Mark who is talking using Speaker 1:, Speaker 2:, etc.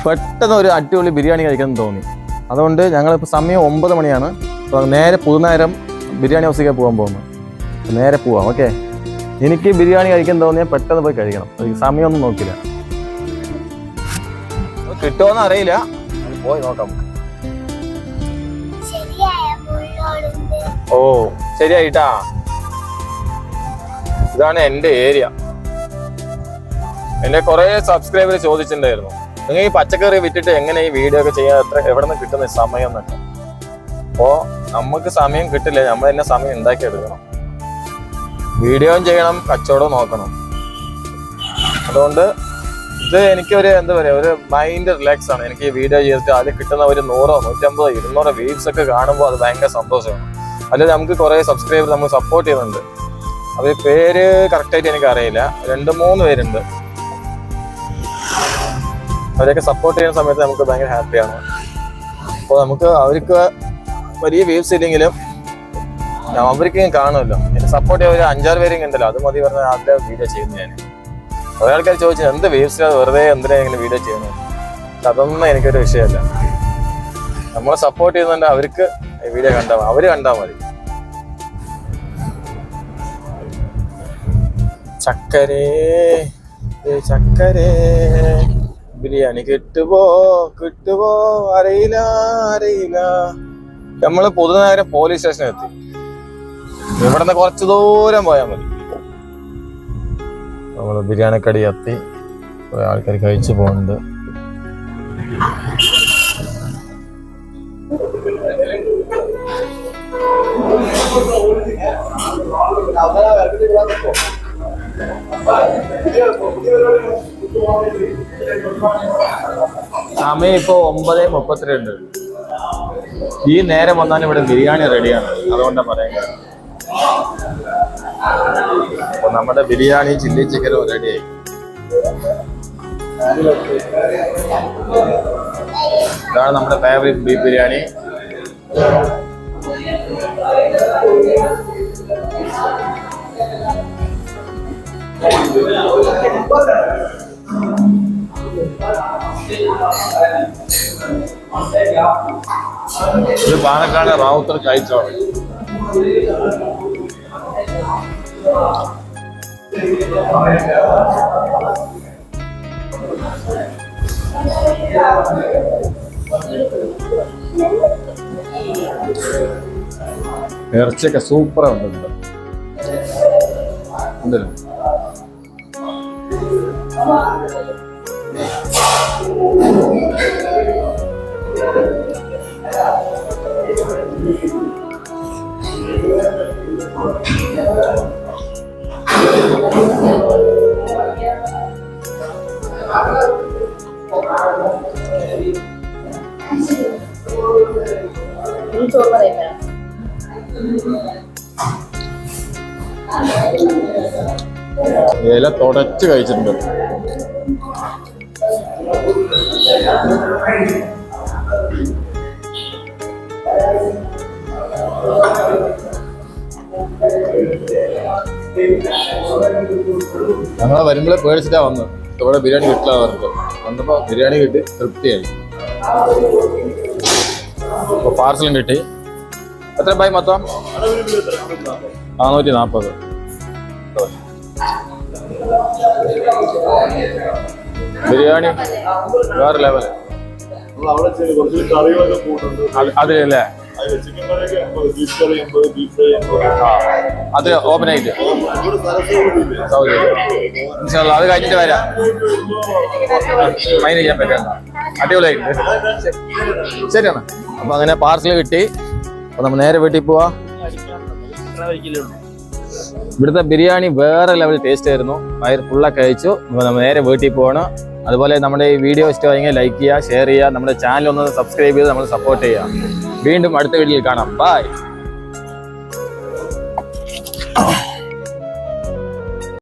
Speaker 1: പെട്ടെന്ന് ഒരു അടിപൊളി ബിരിയാണി കഴിക്കാൻ തോന്നി. അതുകൊണ്ട് ഞങ്ങളിപ്പോൾ സമയം 9 മണിയാണ്. അപ്പോൾ നേരെ പുതുനേരം ബിരിയാണി ഹൗസിലേക്ക് പോകാൻ പോകുന്നു. നേരെ പോവാം. ഓക്കെ, എനിക്ക് ബിരിയാണി കഴിക്കാൻ തോന്നിയാൽ പെട്ടെന്ന് പോയി കഴിക്കണം. സമയമൊന്നും നോക്കില്ല. കിട്ടുമോന്ന് അറിയില്ല, പോയി നോക്കാം. ഓ ശരിയായിട്ടാ. ഇതാണ് എൻ്റെ ഏരിയ. എന്നെ കുറെ സബ്സ്ക്രൈബർ ചോദിച്ചിട്ടുണ്ടായിരുന്നു, നിങ്ങൾ ഈ പച്ചക്കറി വിറ്റിട്ട് എങ്ങനെ ഈ വീഡിയോ ഒക്കെ ചെയ്യാൻ എവിടെ നിന്ന് കിട്ടുന്ന സമയം എന്നൊക്കെ. അപ്പോ നമുക്ക് സമയം കിട്ടില്ല, നമ്മൾ തന്നെ സമയം ഉണ്ടാക്കിയെടുക്കണം. വീഡിയോയും ചെയ്യണം, കച്ചവടവും നോക്കണം. അതുകൊണ്ട് ഇത് എനിക്കൊരു എന്താ പറയുക, ഒരു മൈൻഡ് റിലാക്സ് ആണ്. എനിക്ക് ഈ വീഡിയോ ചെയ്തിട്ട് അതിൽ കിട്ടുന്ന ഒരു 100, 150, 200 വ്യൂസ് ഒക്കെ കാണുമ്പോൾ അത് ഭയങ്കര സന്തോഷമാണ്. അല്ലെങ്കിൽ നമുക്ക് കുറെ സബ്സ്ക്രൈബർ നമ്മൾ സപ്പോർട്ട് ചെയ്യുന്നുണ്ട്. അവർ പേര് കറക്റ്റായിട്ട് എനിക്ക് അറിയില്ല, 2-3 പേരുണ്ട്. അവരെയൊക്കെ സപ്പോർട്ട് ചെയ്യുന്ന സമയത്ത് നമുക്ക് ഭയങ്കര ഹാപ്പിയാണ്. അപ്പോൾ നമുക്ക് അവർക്ക് വലിയ വ്യൂസ് ഇല്ലെങ്കിലും അവർക്ക് കാണുമല്ലോ. എന്നെ സപ്പോർട്ട് ചെയ്യാൻ ഒരു 5-6 പേരും ഉണ്ടല്ലോ, അത് മതി പറഞ്ഞാൽ ആദ്യം വീഡിയോ ചെയ്യുന്നു. ഞാൻ കുറേ ആൾക്കാർ ചോദിച്ചു എന്ത് വ്യൂസിലാണ് വെറുതെ എന്തിനാ ഇങ്ങനെ വീഡിയോ ചെയ്യുന്നത്. അതൊന്നും എനിക്കൊരു വിഷയമല്ല. നമ്മളെ സപ്പോർട്ട് ചെയ്യുന്നുണ്ട്, അവർക്ക് വീഡിയോ കണ്ടാൽ അവര് കണ്ടാൽ മതി. ചക്കരേ ചക്കരേ ബിരിയാണി കിട്ടുവോ അറിയില്ല. നമ്മള് പുതുനഗരം പോലീസ് സ്റ്റേഷനിൽ എത്തി. ഇവിടെ നിന്ന് കുറച്ച് ദൂരം പോയാൽ മതി. നമ്മള് ബിരിയാണി കടി എത്തി. കുറെ ആൾക്കാർ കഴിച്ചു പോകുന്നുണ്ട്. സമയം ഇപ്പൊ 9:32. ഈ നേരം വന്നാലും ഇവിടെ ബിരിയാണി റെഡിയാണ്. അതുകൊണ്ടാണ് പറയുന്നത്. അപ്പൊ നമ്മുടെ ബിരിയാണി ചില്ലി ചിക്കനും റെഡിയായി. ഇതാണ് നമ്മുടെ ഫേവറേറ്റ് ബീഫ് ബിരിയാണി. ഇത് പാലക്കാട് റാവുത്തർ കഴിച്ചോളൂ. ഇറച്ചിയൊക്കെ സൂപ്പറാണ് ഉണ്ടല്ലോ. ഇല തുടച്ച് കഴിച്ചിട്ടുണ്ട്. ഞങ്ങളെ വരുമ്പോഴേ പേടിച്ചിട്ടാ വന്നു. ഇവിടെ ബിരിയാണി കിട്ടില്ല പറഞ്ഞിട്ട് വന്നപ്പോ ബിരിയാണി കിട്ടി, തൃപ്തിയായി. അപ്പൊ പാർസലും കിട്ടി. എത്ര ബായി മൊത്തം? 440. ബിരിയാണി വേറെ ലെവല്. അതിലല്ലേ അത് ഓപ്പൺ ആയിട്ട് അത് കഴിഞ്ഞിട്ട് വരാം. മൈൻഡ് ചെയ്യാൻ പറ്റാ. അടിപൊളിയായിട്ട് ശരിയാണ്. അപ്പൊ അങ്ങനെ പാർസൽ കിട്ടി. അപ്പൊ നമ്മൾ നേരെ വീട്ടിൽ പോവാ. ഇവിടുത്തെ ബിരിയാണി വേറെ ലെവൽ ടേസ്റ്റ് ആയിരുന്നു. വയറ് ഫുള്ളൊക്കെ കഴിച്ചു. നമ്മൾ നേരെ വീട്ടിൽ പോകണം. അതുപോലെ നമ്മുടെ ഈ വീഡിയോ ഇഷ്ടമായെങ്കിൽ ലൈക്ക് ചെയ്യുക, ഷെയർ ചെയ്യുക, നമ്മുടെ ചാനൽ ഒന്ന് സബ്സ്ക്രൈബ് ചെയ്ത് നമ്മൾ സപ്പോർട്ട് ചെയ്യുക. വീണ്ടും അടുത്ത വീഡിയോയിൽ കാണാം. ബൈ.